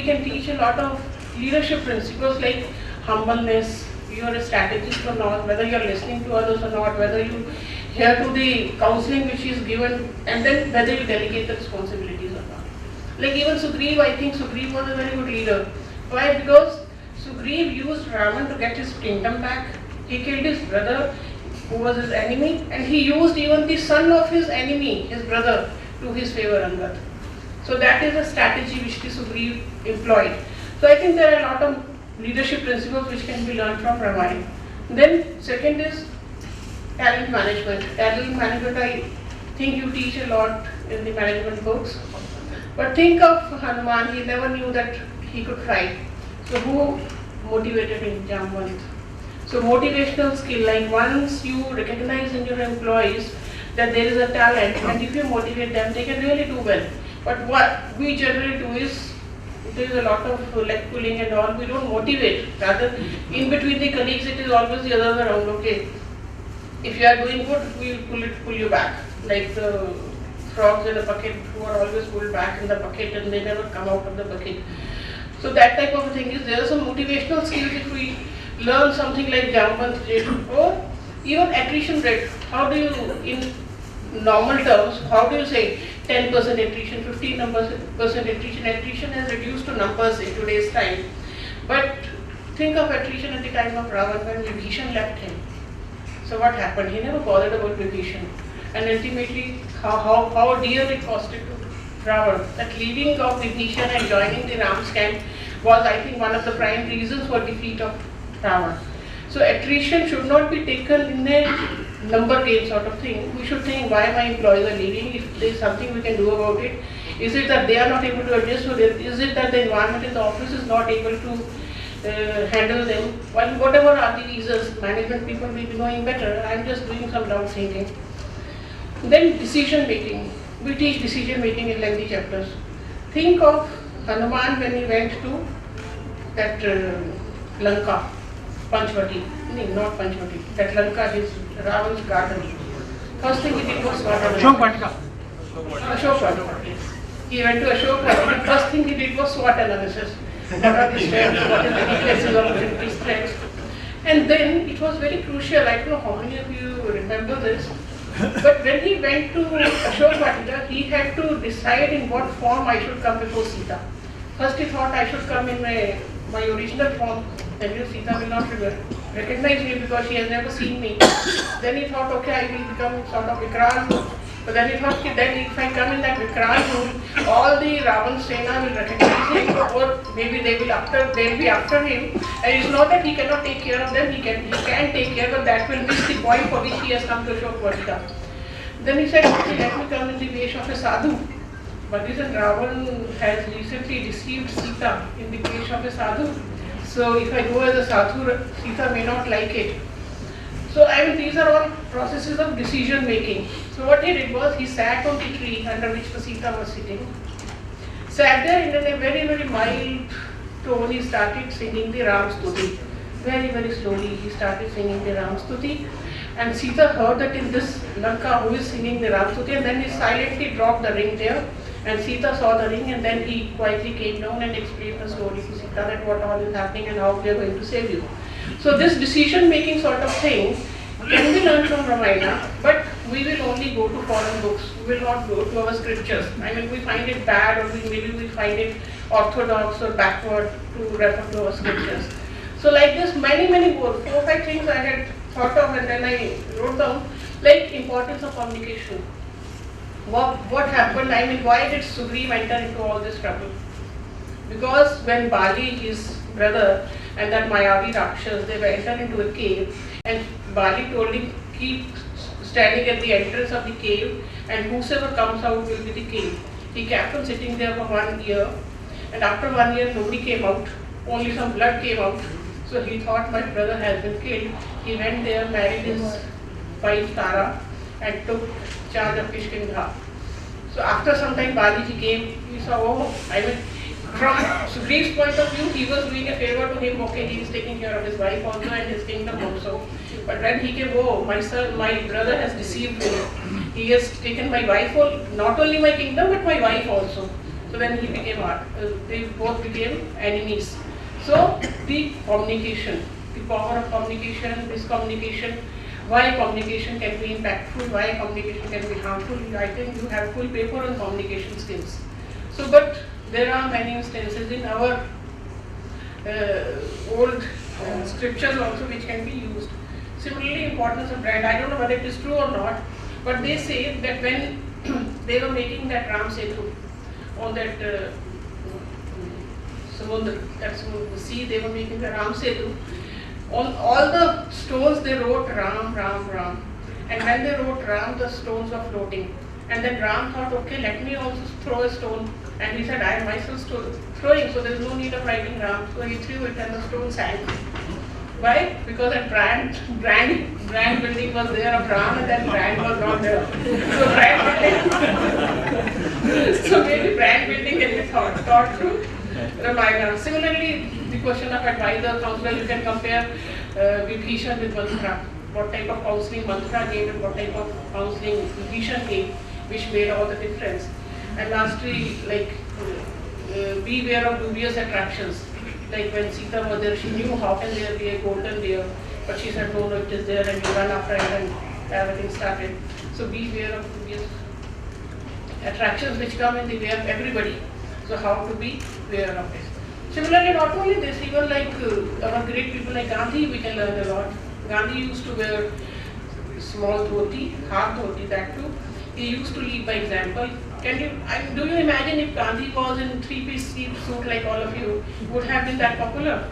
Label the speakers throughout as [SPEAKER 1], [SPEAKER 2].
[SPEAKER 1] can teach a lot of leadership principles like humbleness, you are a strategist or not, whether you are listening to others or not, whether you hear to the counseling which is given, and then whether you delegate the responsibilities or not. Like even Sugriv, I think Sugriv was a very good leader. Why? Because Sugriv used Ravan to get his kingdom back. He killed his brother who was his enemy, and he used even the son of his enemy, his brother, to his favor, Angad. So that is a strategy which the Sugriv employed. So I think there are a lot of leadership principles which can be learned from Ramayana. Then second is talent management. Talent management, I think you teach a lot in the management books. But think of Hanuman, he never knew that he could fight. So who motivated him? Jamwant. So motivational skill, like once you recognize in your employees that there is a talent, and if you motivate them, they can really do well. But what we generally do is, there is a lot of leg pulling and all, we don't motivate. Rather, in between the colleagues, it is always the other way around. Okay, if you are doing good, we will pull you back. Like the frogs in a bucket who are always pulled back in the bucket and they never come out of the bucket. So that type of thing is, there are some motivational skills if we learn something like Jamwant did, or even attrition rate. How do you, in normal terms, how do you say 10% attrition, 15% attrition? Attrition has reduced to numbers in today's time. But think of attrition at the time of Ravan when Vibhishan left him. So what happened? He never bothered about Vibhishan. And ultimately, how dear it costed to Ravan. That leaving of Vibhishan and joining the Ram's camp was, I think, one of the prime reasons for defeat of Ravan. So attrition should not be taken in a number game sort of thing. We should think, why my employees are leaving? If there is something we can do about it. Is it that they are not able to adjust, or is it that the environment in the office is not able to handle them? Well, whatever are the reasons, management people will be knowing better. I am just doing some loud thinking. Then decision making. We teach decision making in lengthy chapters. Think of Hanuman when he went to that Lanka, Panchvati. No, not Panchvati. That Lanka is Ravan's garden. First thing he did was
[SPEAKER 2] Ashok Vatika.
[SPEAKER 1] Ashok Vatika. He went to Ashok Vatika. First thing he did was SWOT analysis. What are the strengths? What is the weaknesses of these strengths? And then it was very crucial. I don't know how many of you remember this. But when he went to Ashok Vatika, he had to decide in what form I should come before Sita. First he thought I should come in my original form. Then Sita will not recognize me because she has never seen me. Then he thought, okay, I will become sort of Vikral. But then he thought, then if I come in that Vikral role, all the Ravan Sena will recognize him, or maybe they'll be after him. And it's not that he cannot take care of them, he can take care, but that will miss the point for which he has come to Ashok Vatika. Then he said, okay, let me come in the vesh of a sadhu. But listen, Ravan has recently deceived Sita in the vesh of a sadhu. So if I go as a sadhu, Sita may not like it. So I mean, these are all processes of decision making. So what he did was, he sat on the tree under which the Sita was sitting. Sat there and in a very, very mild tone, he started singing the Ram Stuti. Very, very slowly he started singing the Ram Stuti. And Sita heard that in this Lanka who is singing the Ram Stuti, and then he silently dropped the ring there. And Sita saw the ring, and then he quietly came down and explained the story to Sita that what all is happening and how we are going to save you. So this decision making sort of thing can be learned from Ramayana, but we will only go to foreign books. We will not go to our scriptures. I mean, we find it bad, or maybe we find it orthodox or backward to refer to our scriptures. So like this, many more, 4 or 5 things I had thought of, and then I wrote down, like importance of communication. What happened? I mean, why did Sugriv enter into all this trouble? Because when Bali, his brother, and that Mayavi Rakshas, they were entered into a cave, and Bali told him, keep standing at the entrance of the cave, and whosoever comes out will be the king. He kept on sitting there for 1 year, and after 1 year nobody came out, only some blood came out. So he thought, my brother has been killed. He went there, married his wife Tara, and took charge of Kishkindha. So after some time Bali he came, he saw, oh, I mean, from Sugriv's point of view, he was doing a favor to him. Okay, he is taking care of his wife also and his kingdom also. But when he came, oh, my brother has deceived me. He has taken my wife, not only my kingdom, but my wife also. So then he became they both became enemies. So the communication, the power of communication, miscommunication, why communication can be impactful, why communication can be harmful. I think you have full paper on communication skills. So, but there are many instances in our old scriptures also which can be used. Similarly, importance of brand. I don't know whether it is true or not, but they say that when they were making that Ram Setu on that Samudra, that's the sea, they were making the Ram Setu. On all the stones they wrote Ram, Ram, Ram. And when they wrote Ram, the stones were floating. And then Ram thought, okay, let me also throw a stone. And he said, I am myself throwing, so there is no need of writing Ram. So he threw it and the stone sank. Why? Because a brand building was there of Ram and that brand was not there. So brand building, so maybe brand building can be thought through Ramayana. Similarly, the question of advisor, counselor, you can compare Vibhishan with Manthara. What type of counseling Manthara gave and what type of counseling Vibhishan gave, which made all the difference. And lastly, like beware of dubious attractions. Like when Sita was there, she knew how can there be a golden deer, but she said, no, it is there, and you run after it, and everything started. So beware of dubious attractions which come in the way of everybody. So how to be aware of it. Similarly, not only this, even like our great people like Gandhi, we can learn a lot. Gandhi used to wear small dhoti, half dhoti, that too. He used to lead by example. Do you imagine if Gandhi was in three-piece suit like all of you, would have been that popular?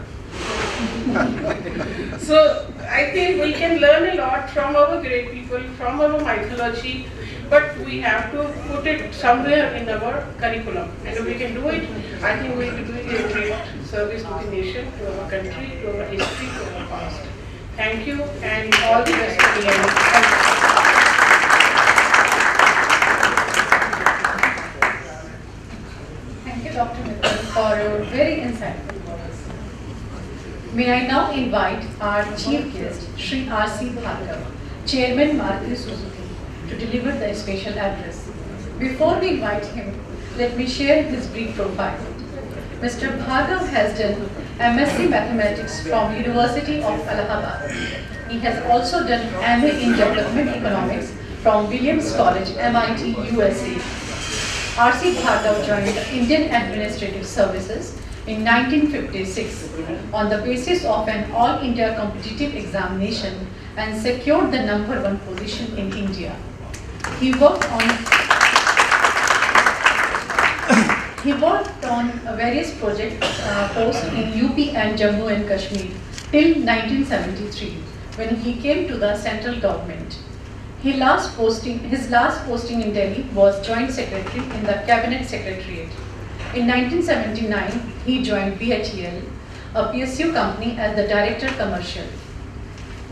[SPEAKER 1] So I think we can learn a lot from our great people, from our mythology, but we have to put it somewhere in our curriculum. And if we can do it, I think we will be doing a great service to the nation, to our country, to our history, to our past. Thank you, and all the best to the end.
[SPEAKER 2] Dr. Mittal for your very insightful words. May I now invite our chief guest, Shri R.C. Bhargav, Chairman Maruti Suzuki, to deliver the special address. Before we invite him, let me share his brief profile. Mr. Bhargav has done MSc Mathematics from University of Allahabad. He has also done MA in Development Economics from Williams College, MIT, USA. R.C. Bhargav joined the Indian Administrative Services in 1956 on the basis of an all-India competitive examination and secured the #1 position in India. He worked on various projects posts in UP and Jammu and Kashmir till 1973 when he came to the central government. His last posting in Delhi was Joint Secretary in the Cabinet Secretariat. In 1979, he joined BHEL, a PSU company, as the Director Commercial.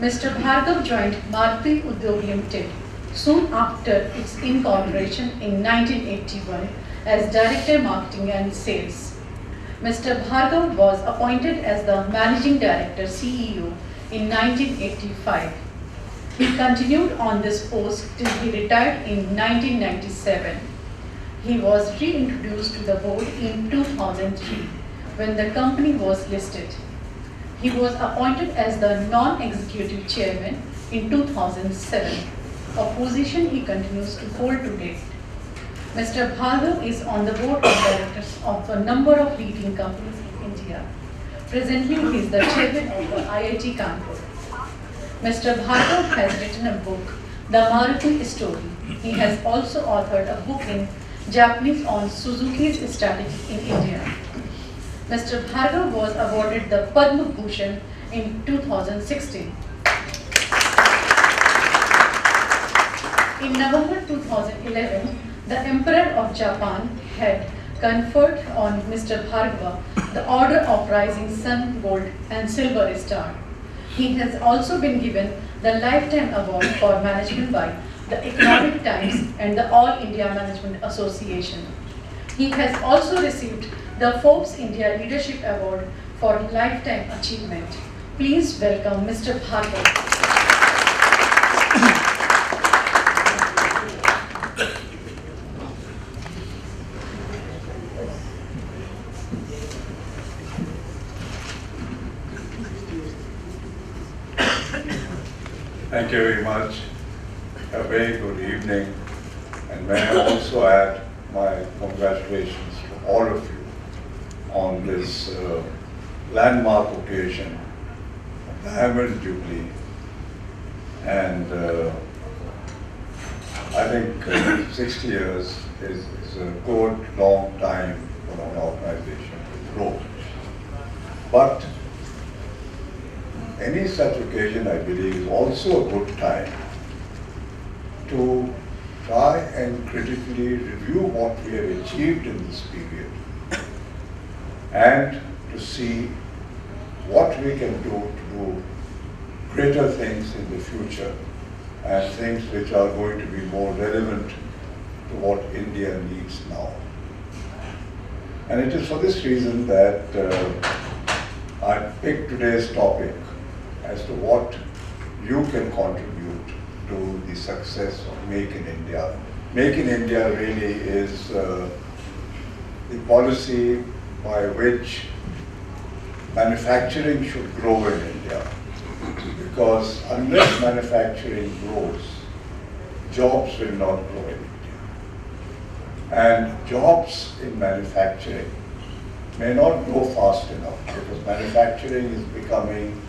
[SPEAKER 2] Mr. Bhargav joined Maruti Udyog Limited soon after its incorporation in 1981 as Director Marketing and Sales. Mr. Bhargav was appointed as the Managing Director CEO in 1985. He continued on this post till he retired in 1997. He was reintroduced to the board in 2003 when the company was listed. He was appointed as the non-executive chairman in 2007, a position he continues to hold to date. Mr. Bhargav is on the board of directors of a number of leading companies in India. Presently, he is the chairman of the IIT Kanpur. Mr. Bhargav has written a book, The Maruti Story. He has also authored a book in Japanese on Suzuki's strategy in India. Mr. Bhargav was awarded the Padma Bhushan in 2016. In November 2011, the Emperor of Japan had conferred on Mr. Bhargava the Order of Rising Sun, Gold and Silver Star. He has also been given the Lifetime Award for Management by the Economic Times and the All India Management Association. He has also received the Forbes India Leadership Award for Lifetime Achievement. Please welcome Mr. Bhargav.
[SPEAKER 3] Thank you very much. A very good evening. And may I also add my congratulations to all of you on this landmark occasion of Diamond Jubilee. And I think 60 years is a good long time for an organization to grow. But any such occasion, I believe, is also a good time to try and critically review what we have achieved in this period and to see what we can do to do greater things in the future and things which are going to be more relevant to what India needs now. And it is for this reason that I picked today's topic as to what you can contribute to the success of Make in India. Make in India really is the policy by which manufacturing should grow in India. Because unless manufacturing grows, jobs will not grow in India. And jobs in manufacturing may not grow fast enough because manufacturing is becoming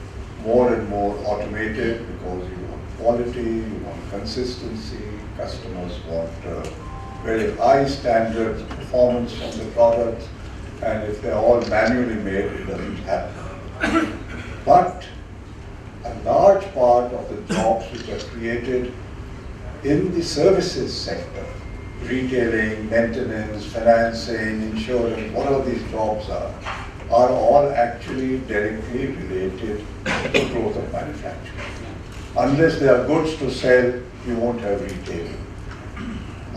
[SPEAKER 3] more and more automated because you want quality, you want consistency, customers want very high standards of performance from the products, and if they're all manually made, it doesn't happen. But a large part of the jobs which are created in the services sector, retailing, maintenance, financing, insurance, whatever these jobs are all actually directly related to the growth of manufacturing. Unless there are goods to sell, you won't have retailing.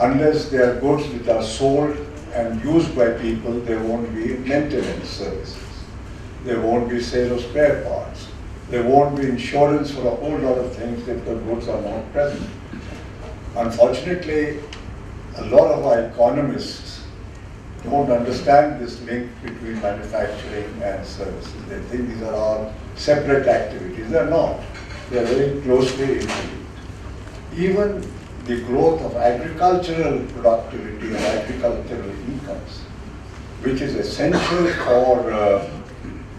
[SPEAKER 3] Unless there are goods which are sold and used by people, there won't be maintenance services. There won't be sale of spare parts. There won't be insurance for a whole lot of things if the goods are not present. Unfortunately, a lot of our economists don't understand this link between manufacturing and services. They think these are all separate activities. They're not. They're very closely interlinked. Even the growth of agricultural productivity and agricultural incomes, which is essential for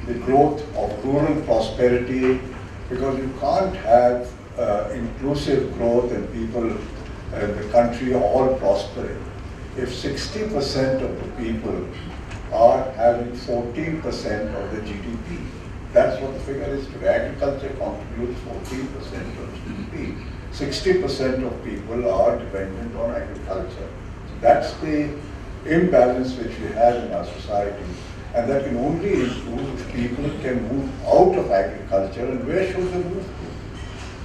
[SPEAKER 3] the growth of rural prosperity, because you can't have inclusive growth and people in the country all prospering if 60% of the people are having 14% of the GDP. That's what the figure is today. Agriculture contributes 14% of GDP. 60% of people are dependent on agriculture. So that's the imbalance which we have in our society. And that can only improve if people can move out of agriculture. And where should they move to?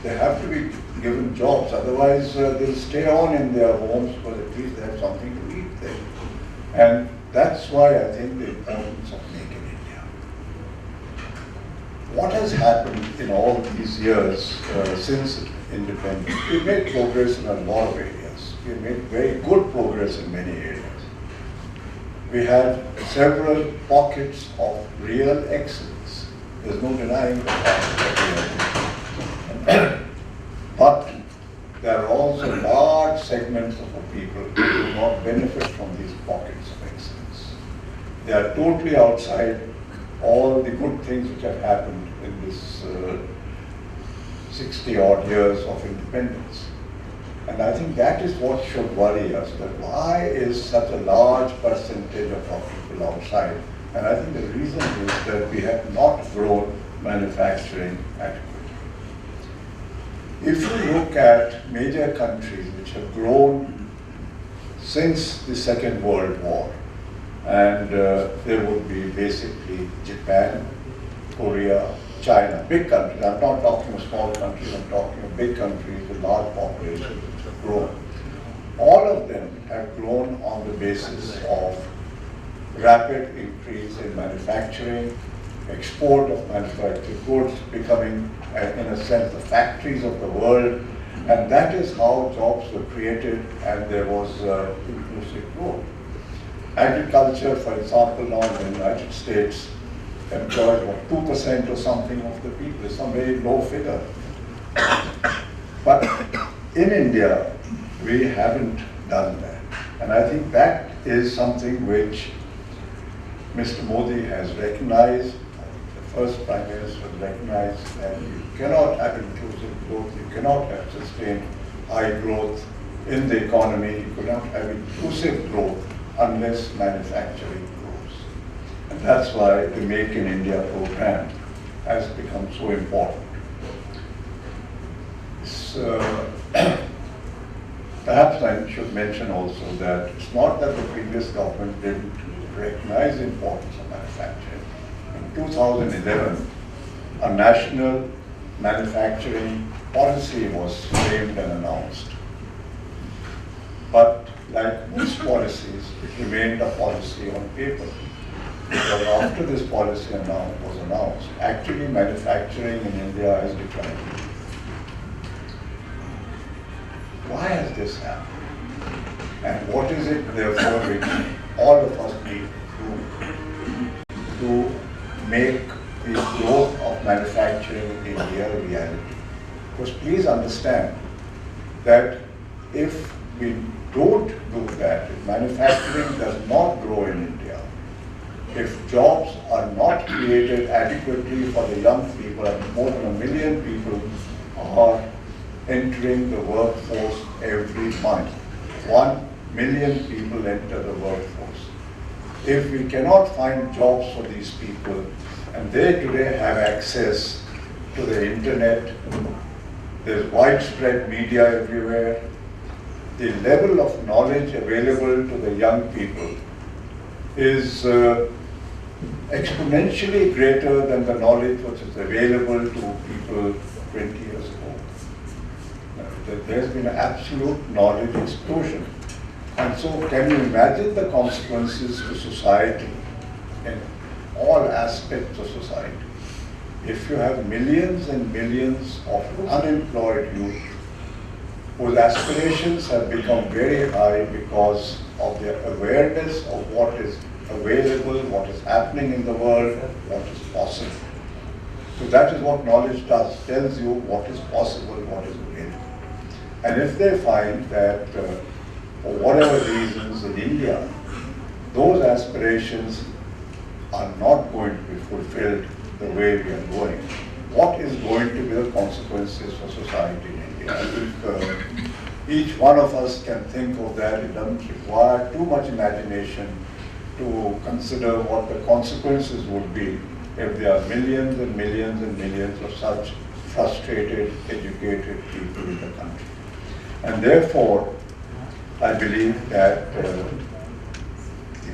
[SPEAKER 3] They have to be given jobs, otherwise they'll stay on in their homes because at least they have something to eat there. And that's why I think the importance of Make in India. What has happened in all these years since independence? We've made progress in a lot of areas. We've made very good progress in many areas. We had several pockets of real excellence. There's no denying the fact that. But there are also large segments of the people who do not benefit from these pockets of excellence. They are totally outside all the good things which have happened in this 60-odd years of independence. And I think that is what should worry us, that why is such a large percentage of our people outside? And I think the reason is that we have not grown manufacturing adequately. If you look at major countries which have grown since the Second World War, and there would be basically Japan, Korea, China, big countries. I'm not talking of small countries, I'm talking of big countries with large populations which have grown. All of them have grown on the basis of rapid increase in manufacturing, export of manufactured goods, becoming, in a sense, the factories of the world, and that is how jobs were created and there was inclusive growth. Agriculture, for example, now in the United States, employs 2% or something of the people, some very low figure. But in India, we haven't done that. And I think that is something which Mr. Modi has recognized, the first Prime Minister has recognized that you cannot have inclusive growth, you cannot have sustained high growth in the economy, you cannot have inclusive growth unless manufacturing grows. And that's why the Make in India program has become so important. Perhaps I should mention also that it's not that the previous government didn't recognize the importance of manufacturing. In 2011, a national manufacturing policy was framed and announced. But like most policies, it remained a policy on paper. Because after this policy was announced, actually manufacturing in India has declined. Why has this happened? And what is it, therefore, which all of us need to make the growth of manufacturing in India a reality? Because please understand that if we don't do that, if manufacturing does not grow in India, if jobs are not created adequately for the young people, and more than 1 million people are entering the workforce every month. 1 million people enter the workforce. If we cannot find jobs for these people, and they today have access to the internet, there's widespread media everywhere, the level of knowledge available to the young people is exponentially greater than the knowledge which is available to people 20 years ago. There's been an absolute knowledge explosion. And so can you imagine the consequences to society in all aspects of society? If you have millions and millions of unemployed youth whose aspirations have become very high because of their awareness of what is available, what is happening in the world, what is possible. So that is what knowledge does, tells you what is possible, what is available. And if they find that for whatever reasons in India, those aspirations are not going to be fulfilled the way we are going, what is going to be the consequences for society in India? I think each one of us can think of that. It doesn't require too much imagination to consider what the consequences would be if there are millions and millions and millions of such frustrated, educated people in the country. And therefore, I believe that the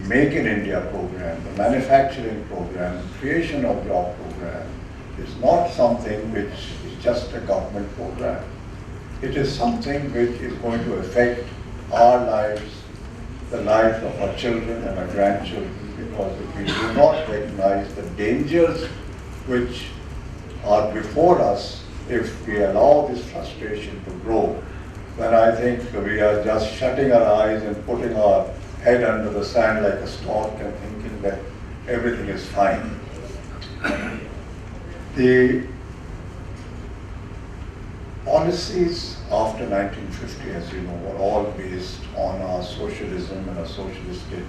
[SPEAKER 3] Make in India program, the manufacturing program, the creation of job program is not something which is just a government program. It is something which is going to affect our lives, the lives of our children and our grandchildren, because if we do not recognize the dangers which are before us, if we allow this frustration to grow, then I think we are just shutting our eyes and putting our head under the sand like a stork and thinking that everything is fine. The policies after 1950, as you know, were all based on our socialism and a socialistic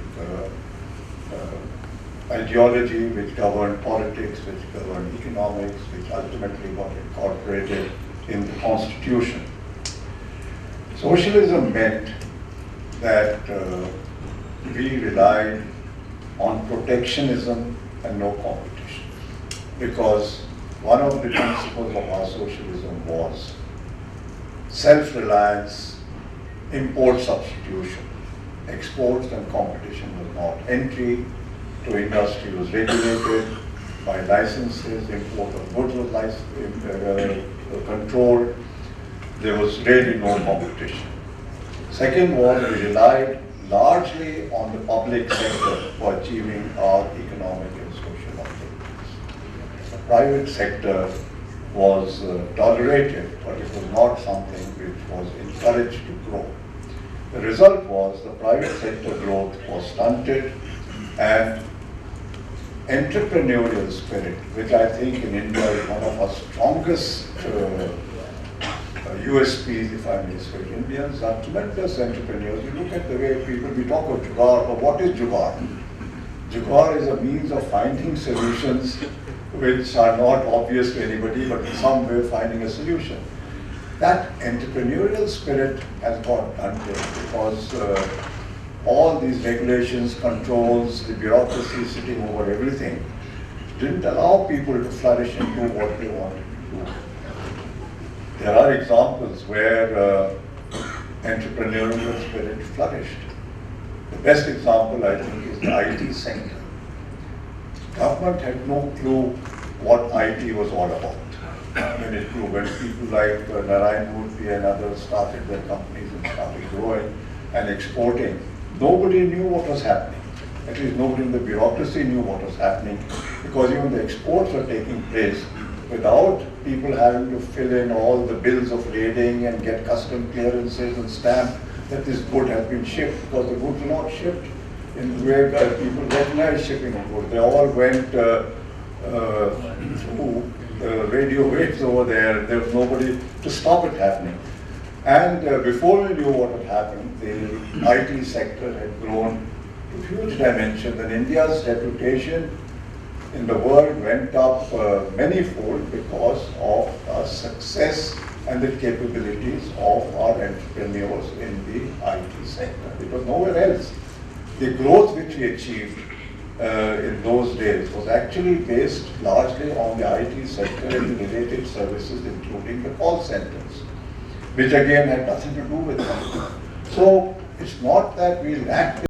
[SPEAKER 3] ideology which governed politics, which governed economics, which ultimately got incorporated in the Constitution. Socialism meant that we relied on protectionism and no competition, because one of the principles of our socialism was self-reliance, import substitution. Exports and competition was not. Entry to industry was regulated by licenses, import of goods was controlled. There was really no competition. Second was we relied largely on the public sector for achieving our economic and social objectives. The private sector was tolerated, but it was not something which was encouraged to grow. The result was the private sector growth was stunted, and entrepreneurial spirit, which I think in India is one of our strongest USPs, if I may say. Indians are tremendous entrepreneurs. You look at the way people, we talk of jugaad, but what is jugaad? Jugaad is a means of finding solutions which are not obvious to anybody, but in some way finding a solution. That entrepreneurial spirit has got blunted because all these regulations, controls, the bureaucracy sitting over everything didn't allow people to flourish and do what they wanted to do. There are examples where entrepreneurial spirit flourished. The best example, I think, is the IT sector. Government had no clue what IT was all about when it grew. When people like Narayan Murthy and others started their companies and started growing and exporting, nobody knew what was happening. At least nobody in the bureaucracy knew what was happening, because even the exports were taking place without people having to fill in all the bills of lading and get custom clearances and stamp that this good has been shipped, because the goods were not shipped in the way that people recognize shipping of goods. They all went through radio waves over there. There was nobody to stop it happening. And before we knew what had happened, the IT sector had grown to huge dimensions, and India's reputation in the world went up manyfold because of our success and the capabilities of our entrepreneurs in the IT sector. It was nowhere else. The growth which we achieved in those days was actually based largely on the IT sector and the related services, including the call centers, which again had nothing to do with them. So it's not that we lacked